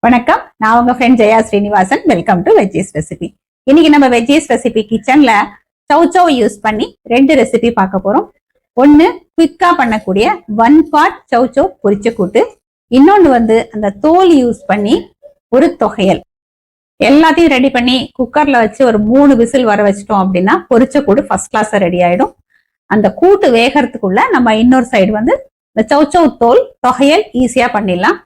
வணக்கம், நான் உங்க friend Jaya Srinivasan. Welcome to veggies recipe. இன்னைக்கு நம்ம வெஜ்ஜீஸ் ரெசிபி கிச்சன்ல சௌசௌ யூஸ் பண்ணி 2 ரெசிபி பார்க்க போறோம். ஒன்னு குவிக்கா பண்ணக்கூடிய 1 பாட் சௌசௌ பொரிச்ச கூட்டு, இன்னொன்னு அந்த தோல் யூஸ் பண்ணி ஒரு தொகையல். எல்லாத்தையும் ரெடி பண்ணி குக்கர்ல வச்சு ஒரு 3 விசில் வர வச்சிட்டோம் அப்படின்னா பொரிச்ச கூட்டு ஃபர்ஸ்ட் கிளாஸ் ரெடி ஆயிடும். அந்த கூட்டு வேகறதுக்குள்ள நம்ம இன்னொரு சைடு இந்த சௌசௌ தோல் தொகையல் ஈஸியா பண்ணிடலாம்.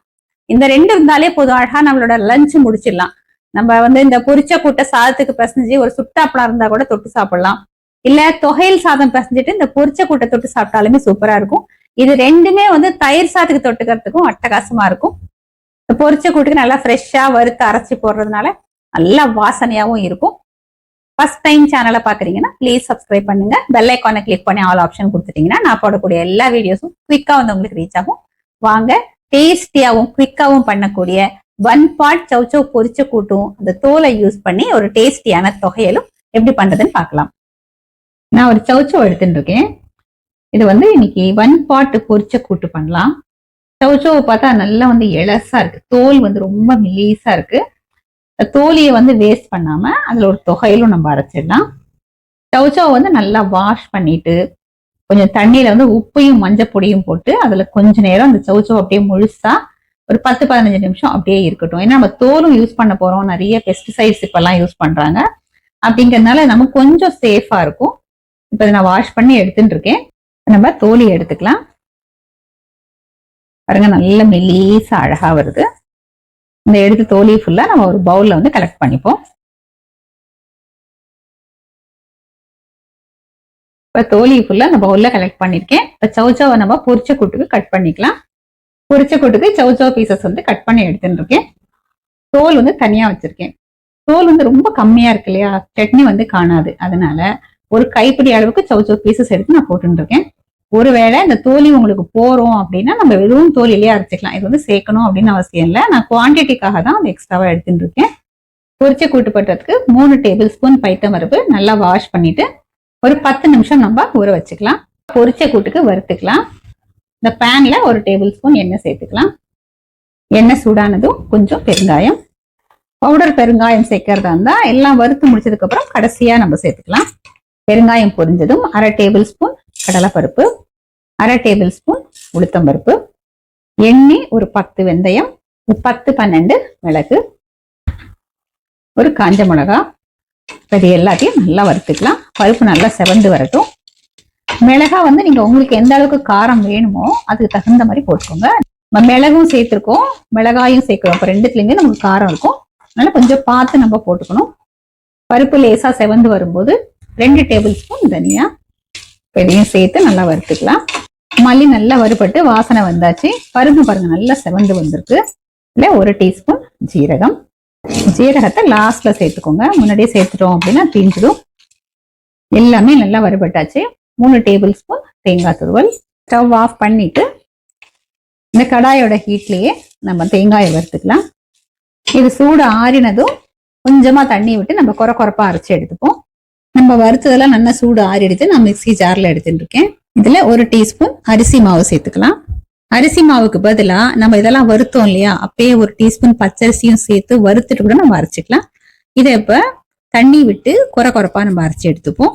இந்த 2 இருந்தாலே போதும், அழகா நம்மளோட லஞ்ச் முடிச்சிடலாம். நம்ம இந்த பொரிச்ச கூட்டை சாதத்துக்கு பிசைஞ்சு ஒரு சுட்டாப்பளம் இருந்தா கூட தொட்டு சாப்பிடலாம். இல்ல தொகையல் சாதம் பிசைஞ்சிட்டு இந்த பொரிச்ச கூட்டை தொட்டு சாப்பிட்டாலுமே சூப்பரா இருக்கும். இது ரெண்டுமே தயிர் சாதத்துக்கு தொட்டுக்கிறதுக்கும் அட்டகாசமா இருக்கும். பொரிச்ச கூட்டுக்கு நல்லா ஃப்ரெஷ்ஷா வறுத்து அரைச்சி போடுறதுனால நல்லா வாசனையாவும் இருக்கும். ஃபர்ஸ்ட் டைம் சேனலை பாக்குறீங்கன்னா ப்ளீஸ் சப்ஸ்கிரைப் பண்ணுங்க. பெல் ஐக்கானை கிளிக் பண்ணி ஆல் ஆப்ஷன் கொடுத்துட்டீங்கன்னா நான் போடக்கூடிய எல்லா வீடியோஸும் குவிக்கா உங்களுக்கு ரீச் ஆகும். வாங்க, டேஸ்டியாவும் குவிக்காவும் பண்ணக்கூடிய 1 பாட் சௌசௌ பொரிச்ச கூட்டும் அந்த தோலை யூஸ் பண்ணி ஒரு டேஸ்டியான தொகையலும் எப்படி பண்றதுன்னு பார்க்கலாம். நான் ஒரு சௌசௌ எடுத்துட்டு இருக்கேன். இது இன்னைக்கு 1 பாட் பொரிச்ச கூட்டு பண்ணலாம். சௌசௌவை பார்த்தா நல்லா எலசா இருக்கு, தோல் ரொம்ப மெலிசா இருக்கு. தோலியை வேஸ்ட் பண்ணாம அதுல ஒரு தொகையிலும் நம்ம அரைச்சிடலாம். சௌசௌவை நல்லா வாஷ் பண்ணிட்டு கொஞ்சம் தண்ணியில உப்பையும் மஞ்சள் பொடியும் போட்டு அதுல கொஞ்ச நேரம் அந்த சௌசௌ அப்படியே முழுசா ஒரு 10-15 நிமிஷம் அப்படியே இருக்கட்டும். ஏன்னா நம்ம தோலும் யூஸ் பண்ண போறோம், நிறைய பெஸ்டிசைட்ஸ் இப்பெல்லாம் யூஸ் பண்றாங்க. அப்படிங்கறதுனால நமக்கு கொஞ்சம் சேஃபா இருக்கும். இப்ப நான் வாஷ் பண்ணி எடுத்துட்டு இருக்கேன். நம்ம தோலி எடுத்துக்கலாம். பாருங்க, நல்ல மெலிசா அழகா வருது. இந்த எடுத்து தோலி ஃபுல்லா நம்ம ஒரு பவுல்ல கலெக்ட் பண்ணிப்போம். இப்ப தோலி ஃபுல்லா அந்த பவுல்ல கலெக்ட் பண்ணிருக்கேன். இப்ப சௌசௌவை நம்ம பொரிச்ச கூட்டுக்கு கட் பண்ணிக்கலாம். பொரிச்ச கூட்டுக்கு சௌசௌ பீசஸ் கட் பண்ணி எடுத்துட்டு இருக்கேன். தோல் தனியா வச்சிருக்கேன். தோல் ரொம்ப கம்மியா இருக்கு இல்லையா, சட்னி காணாது. அதனால ஒரு கைப்பிடி அளவுக்கு சௌசௌ பீசஸ் எடுத்து நான் போட்டுட்டு இருக்கேன். ஒருவேளை இந்த தோலி உங்களுக்கு போறோம் அப்படின்னா நம்ம வெறும் தோலிலேயே அரைச்சிக்கலாம். இது சேர்க்கணும் அப்படின்னு அவசியம் இல்லை. நான் குவான்டிட்டிக்காக தான் எக்ஸ்ட்ராவா எடுத்துட்டு இருக்கேன். பொரிச்ச கூட்டு பண்றதுக்கு 3 டேபிள் ஸ்பூன் பைத்தம் பருப்பு நல்லா வாஷ் பண்ணிட்டு ஒரு 10 நிமிஷம் நம்ம ஊற வச்சுக்கலாம். பொரிச்ச கூட்டுக்கு வறுத்துக்கலாம். இந்த பேன்ல ஒரு டேபிள் ஸ்பூன் எண்ணெய் சேர்த்துக்கலாம். எண்ணெய் சூடானதும் கொஞ்சம் பெருங்காயம், பவுடர் பெருங்காயம் சேர்க்கறதா இருந்தா எல்லாம் வறுத்து முடிச்சதுக்கு அப்புறம் கடைசியா நம்ம சேர்த்துக்கலாம். பெருங்காயம் பொரிஞ்சதும் 1/2 டேபிள் ஸ்பூன் கடலைப்பருப்பு, 1/2 டேபிள் ஸ்பூன் உளுத்தம்பருப்பு, எண்ணெய் ஒரு 10 வெந்தயம், 10-12 மிளகு, ஒரு காஞ்ச மிளகா. இது எல்லாத்தையும் நல்லா வறுத்துக்கலாம். பருப்பு நல்லா செவந்து வரட்டும். மிளகா நீங்க உங்களுக்கு எந்த அளவுக்கு காரம் வேணுமோ அதுக்கு தகுந்த மாதிரி போட்டுக்கோங்க. மிளகும் சேர்த்திருக்கோம், மிளகாயும் சேர்க்கிறோம். இப்போ 2த்துலயுமே நமக்கு காரம் இருக்கும். அதனால கொஞ்சம் பார்த்து நம்ம போட்டுக்கணும். பருப்பு லேசா செவந்து வரும்போது 2 டேபிள் ஸ்பூன் தனியா இதையும் சேர்த்து நல்லா வறுத்துக்கலாம். மல்லி நல்லா வறுபட்டு வாசனை வந்தாச்சு. பருப்பு பாருங்க நல்லா செவந்து வந்திருக்கு. இல்ல 1 டீஸ்பூன் ஜீரகம். ஜீரகத்தை லாஸ்ட்ல சேர்த்துக்கோங்க, முன்னாடியே சேர்த்துட்டோம் அப்படின்னா தீஞ்சிடும். எல்லாமே நல்லா வறுபட்டாச்சு. 3 டேபிள் ஸ்பூன் தேங்காய் துருவல். ஸ்டவ் ஆஃப் பண்ணிட்டு இந்த கடாயோட ஹீட்லயே நம்ம தேங்காயை வறுத்துக்கலாம். இது சூடு ஆறினதும் கொஞ்சமா தண்ணி விட்டு நம்ம கொரப்பா அரைச்சி எடுத்துப்போம். நம்ம வறுத்ததெல்லாம் நல்லா சூடு ஆறிடுச்சு. நான் மிக்ஸி ஜார்ல எடுத்துட்டு இருக்கேன். இதுல 1 டீஸ்பூன் அரிசி மாவு சேர்த்துக்கலாம். அரிசி மாவுக்கு பதிலா நம்ம இதெல்லாம் வறுத்தோம் இல்லையா, அப்பயே 1 டீஸ்பூன் பச்சரிசியும் சேர்த்து வறுத்துட்டு கூட நம்ம அரைச்சிக்கலாம். இதை இப்ப தண்ணி விட்டு கொரப்பா நம்ம அரைச்சி எடுத்துப்போம்.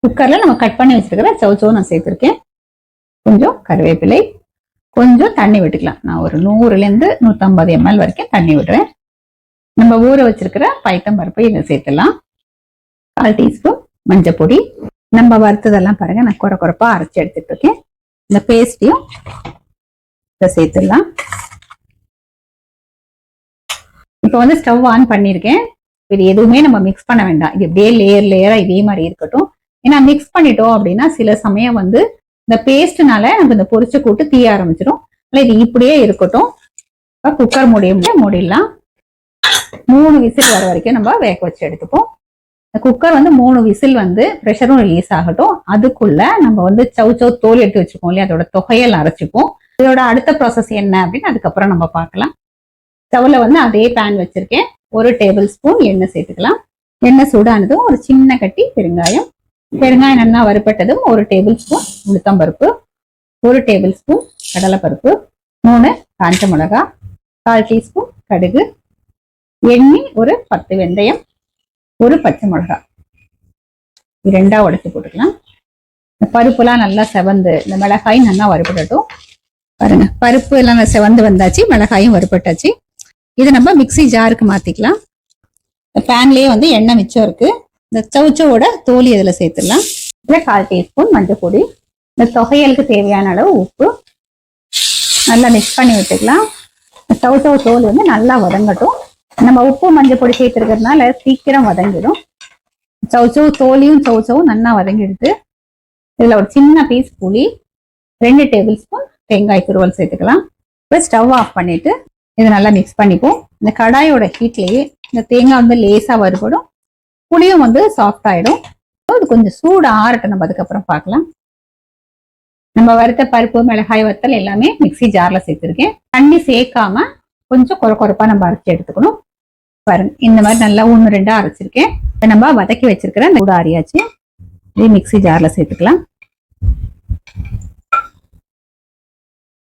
குக்கர்ல நம்ம கட் பண்ணி வச்சிருக்கிற சௌசௌ நான் சேர்த்திருக்கேன். கொஞ்சம் கருவேப்பிலை, கொஞ்சம் தண்ணி விட்டுக்கலாம். நான் ஒரு 100 to 150 ml வரைக்கும் தண்ணி விடுறேன். நம்ம ஊற வச்சிருக்கிற பைத்தம் பருப்பை இதை சேர்த்துலாம். 1/4 டீஸ்பூன் மஞ்சள் பொடி. நம்ம வறுத்ததெல்லாம் பாருங்க நான் கொரப்பா அரைச்சி எடுத்துட்டு இருக்கேன். இந்த பேஸ்டையும் சேர்த்துடலாம். இப்ப ஸ்டவ் ஆன் பண்ணிருக்கேன். இது எதுவுமே நம்ம மிக்ஸ் பண்ண வேண்டாம். இது அப்படியே லேயரா இதே மாதிரி இருக்கட்டும். ஏன்னா மிக்ஸ் பண்ணிட்டோம் அப்படின்னா சில சமயம் இந்த பேஸ்ட்னால நம்ம இந்த பொரிச்ச கூட்டு தீய ஆரம்பிச்சிடும். இது இப்படியே இருக்கட்டும். குக்கர் மூடிடலாம். 3 விசில் வர வரைக்கும் நம்ம வேக வச்சு எடுத்துப்போம். குக்கர் 3 விசில் ப்ரெஷரும் ரிலீஸ் ஆகட்டும். அதுக்குள்ள நம்ம சௌசௌ தோல் எடுத்து வச்சுப்போம் இல்லையா, அதோட தொகையல் அரைச்சிப்போம். இதோட அடுத்த ப்ராசஸ் என்ன அப்படின்னு அதுக்கப்புறம் நம்ம பார்க்கலாம். ஸ்டவ்ல அதே பேன் வச்சிருக்கேன். 1 டேபிள் ஸ்பூன் எண்ணெய் சேர்த்துக்கலாம். எண்ணெய் சூடானதும் ஒரு சின்ன கட்டி பெருங்காயம், பெருங்காயம் நல்லா வறுபட்டதும் 1 டேபிள் ஸ்பூன் உளுத்தம்பருப்பு, 1 டேபிள் ஸ்பூன் கடலைப்பருப்பு, 3 காஞ்ச மிளகா, 1/4 டீஸ்பூன் கடுகு, எண்ணெய், ஒரு 10 வெந்தயம், ஒரு பச்சை மிளகாய் ரெண்டா உடைச்சு போட்டுக்கலாம். இந்த பருப்புலாம் நல்லா செவந்து இந்த மிளகாயும் நல்லா வறுபடட்டும். பாருங்க, பருப்பு எல்லாம் செவந்து வந்தாச்சு, மிளகாயும் வறுபட்டாச்சு. இதை நம்ம மிக்சி ஜாருக்கு மாத்திக்கலாம். பேன்லயே வந்து எண்ணெய் மிச்சம் இருக்கு. இந்த சௌச்சோட தோலி இதுல சேர்த்துடலாம். இதுல 1/4 டீஸ்பூன் மஞ்சள் பொடி, இந்த தொகையலுக்கு தேவையான அளவு உப்பு நல்லா மிக்ஸ் பண்ணி விட்டுக்கலாம். சௌச்சோ தோல் வந்து நல்லா வதங்கட்டும். நம்ம உப்பு மஞ்சள் பொடி சேர்த்துருக்கிறதுனால சீக்கிரம் வதங்கிடும். சௌச்சோ தோலியும் சௌச்சவும் நல்லா வதங்கிடுது. இதுல ஒரு சின்ன பீஸ் புளி, 2 டேபிள் ஸ்பூன் தேங்காய் துருவல் சேர்த்துக்கலாம். இப்போ ஸ்டவ் ஆஃப் பண்ணிட்டு இதை நல்லா மிக்ஸ் பண்ணிப்போம். இந்த கடாயோட ஹீட்லயே இந்த தேங்காய் வந்து லேசா வறுபடும், புளியும் வந்து சாஃப்ட் ஆயிடும். அது கொஞ்சம் சூடு ஆறட்டும், நம்ம அதுக்கப்புறம் பார்க்கலாம். நம்ம வறுத்த பருப்பு, மிளகாய் வத்தல் எல்லாமே மிக்சி ஜார்ல சேர்த்துருக்கேன். தண்ணி சேர்க்காம கொஞ்சம் கொரப்பா நம்ம அரைச்சி எடுத்துக்கணும். பாருங்க, இந்த மாதிரி நல்லா 1-2 அரைச்சிருக்கேன். நம்ம வதக்கி வச்சிருக்கிற சூடு ஆறியாச்சு. இதே மிக்சி ஜார்ல சேர்த்துக்கலாம்.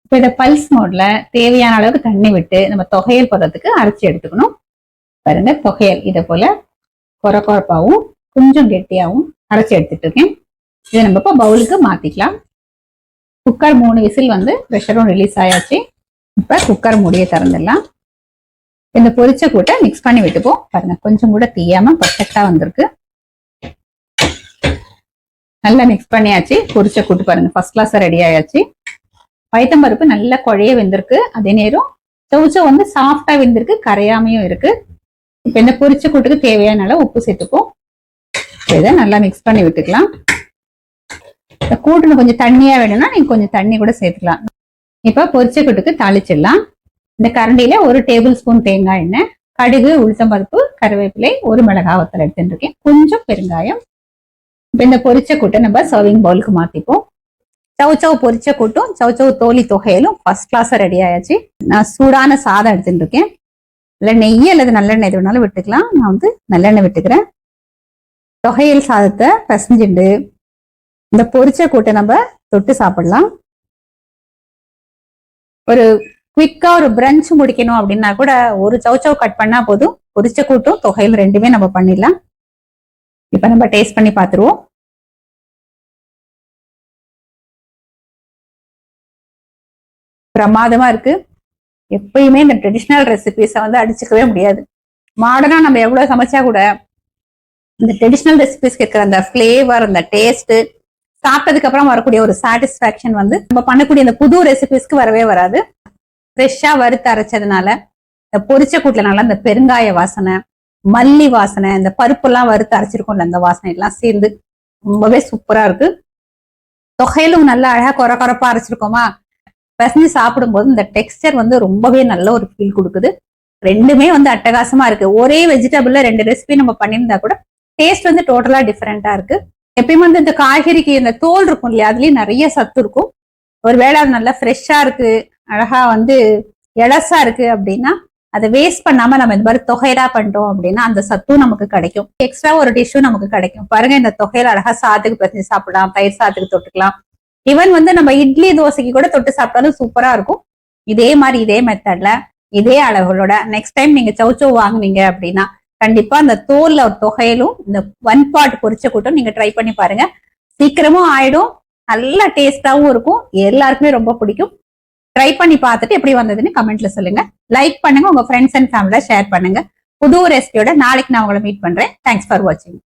இப்ப இதை பல்ஸ் மோட்ல தேவையான அளவுக்கு தண்ணி விட்டு நம்ம தொகையல் பதத்துக்கு அரைச்சி எடுத்துக்கணும். பாருங்க, தொகையல் இதை போல கொரப்பாவும் கொஞ்சம் கெட்டியாவும் அரைச்சி எடுத்துட்டு இருக்கேன். இதை நம்ம இப்போ பவுலுக்கு மாத்திக்கலாம். குக்கர் 3 விசில் வந்து ப்ரெஷரும் ரிலீஸ் ஆயாச்சு. இப்ப குக்கர் மூடியை திறந்துடலாம். இந்த பொரிச்ச கூட்டை மிக்ஸ் பண்ணி விட்டுப்போம். பாருங்க, கொஞ்சம் கூட தீயாம பர்ஃபெக்டா வந்திருக்கு. நல்லா மிக்ஸ் பண்ணியாச்சு. பொரிச்ச கூட்டு பாருங்க ஃபர்ஸ்ட் கிளாஸ் ரெடி ஆயாச்சு. பைத்தம்பருப்பு நல்லா குழைய வெந்திருக்கு. அதே நேரம் சௌச்சோ வந்து சாஃப்டா வெந்திருக்கு, கரையாமையும் இருக்கு. இப்ப இந்த பொரிச்ச கூட்டுக்கு தேவையான அளவு உப்பு சேர்த்துப்போம். இதை நல்லா மிக்ஸ் பண்ணி விட்டுக்கலாம். இந்த கூட்டுன்னு கொஞ்சம் தண்ணியா வேணும்னா நீங்க கொஞ்சம் தண்ணி கூட சேர்த்துக்கலாம். இப்ப பொரிச்ச கூட்டுக்கு தாளிச்சிடலாம். இந்த கரண்டியில 1 டேபிள் ஸ்பூன் தேங்காய் எண்ணெய், கடுகு, உளுத்தம்பருப்பு, கருவேப்பிலை, 1 மிளகாய் வத்தல் எடுத்துட்டு இருக்கேன், கொஞ்சம் பெருங்காயம். இப்ப இந்த பொரிச்ச கூட்டை நம்ம சர்விங் பவுலுக்கு மாத்திப்போம். சௌச்சோ பொரிச்ச கூட்டும் சௌச்சோ தோலி தொகையிலும் ஃபர்ஸ்ட் கிளாஸா ரெடி ஆயாச்சு. நான் சூடான சாதம் எடுத்துட்டு இருக்கேன். இல்ல நெய் அல்லது நல்லெண்ணெய் எது வேணாலும் விட்டுக்கலாம். நான் வந்து நல்லெண்ணெய் விட்டுக்கிறேன். தொகையல் சாதத்தை பசஞ்சுண்டு இந்த பொரிச்ச கூட்டை நம்ம தொட்டு சாப்பிடலாம். ஒரு குவிக்கா ஒரு பிரஞ்ச் முடிக்கணும் அப்படின்னா கூட ஒரு சௌச்சோ கட் பண்ணா போதும். பொரிச்ச கூட்டும் தொகையில் ரெண்டுமே நம்ம பண்ணிடலாம். இப்ப நம்ம டேஸ்ட் பண்ணி பார்த்துருவோம். பிரமாதமா இருக்கு. எப்பயுமே இந்த ட்ரெடிஷ்னல் ரெசிபிஸை வந்து அடிச்சுக்கவே முடியாது. மாடர்னா நம்ம எவ்வளவு சமைச்சா கூட இந்த ட்ரெடிஷ்னல் ரெசிபிஸ்க்கு இருக்கிற அந்த ஃபிளேவர், அந்த டேஸ்ட், சாப்பிட்டதுக்கு அப்புறம் வரக்கூடிய ஒரு சாட்டிஸ்பாக்சன் வந்து நம்ம பண்ணக்கூடிய இந்த புது ரெசிபிஸ்க்கு வரவே வராது. ஃப்ரெஷ்ஷா வறுத்து அரைச்சதுனால இந்த பொரிச்ச கூட்டுலனால இந்த பெருங்காய வாசனை, மல்லி வாசனை, இந்த பருப்பெல்லாம் வறுத்து அரைச்சிருக்கோம்ல அந்த வாசனை எல்லாம் சேர்ந்து ரொம்பவே சூப்பரா இருக்கு. தொகையிலும் நல்லா அழகா கொரப்பா அரைச்சிருக்கோமா, பசஞ்சு சாப்பிடும்போது இந்த டெக்ஸ்டர் வந்து ரொம்பவே நல்ல ஒரு ஃபீல் கொடுக்குது. ரெண்டுமே வந்து அட்டகாசமா இருக்கு. ஒரே வெஜிடபிள்ல 2 ரெசிபி நம்ம பண்ணியிருந்தா கூட டேஸ்ட் வந்து டோட்டலா டிஃபரெண்டா இருக்கு. எப்பயுமே வந்து இந்த காய்கறிக்கு இந்த தோல் இருக்கும் இல்லையா, அதுலயும் நிறைய சத்து இருக்கும். ஒருவேளை அது நல்லா ஃப்ரெஷ்ஷா இருக்கு, அழகா வந்து எலசா இருக்கு அப்படின்னா அதை வேஸ்ட் பண்ணாம நம்ம இந்த மாதிரி தொகையலா பண்ணிட்டோம் அப்படின்னா அந்த சத்தும் நமக்கு கிடைக்கும். எக்ஸ்ட்ரா ஒரு டிஷ்ஷும் நமக்கு கிடைக்கும். பாருங்க, இந்த தொகையில அழகா சாதத்துக்கு பசஞ்சு சாப்பிடலாம், தயிர் சாதத்துக்கு தொட்டுக்கலாம். ஈவன் வந்து நம்ம இட்லி தோசைக்கு கூட தொட்டு சாப்பிட்டாலும் சூப்பரா இருக்கும். இதே மாதிரி இதே மெத்தட்ல இதே அளவுகளோட நெக்ஸ்ட் டைம் நீங்க சௌச்சோ வாங்குவீங்க அப்படின்னா கண்டிப்பா அந்த தோல்ல ஒரு தொகையிலும் இந்த 1 பார்ட் பொரிச்ச கூட்டும் நீங்க ட்ரை பண்ணி பாருங்க. சீக்கிரமும் ஆயிடும், நல்ல டேஸ்டாவும் இருக்கும், எல்லாருக்குமே ரொம்ப பிடிக்கும். ட்ரை பண்ணி பார்த்துட்டு எப்படி வந்ததுன்னு கமெண்ட்ல சொல்லுங்க. லைக் பண்ணுங்க, உங்க ஃப்ரெண்ட்ஸ் அண்ட் ஃபேமிலில ஷேர் பண்ணுங்க. புது ரெசிபியோட நாளைக்கு நான் உங்களை மீட் பண்றேன். தேங்க்ஸ் ஃபார் வாட்சிங்.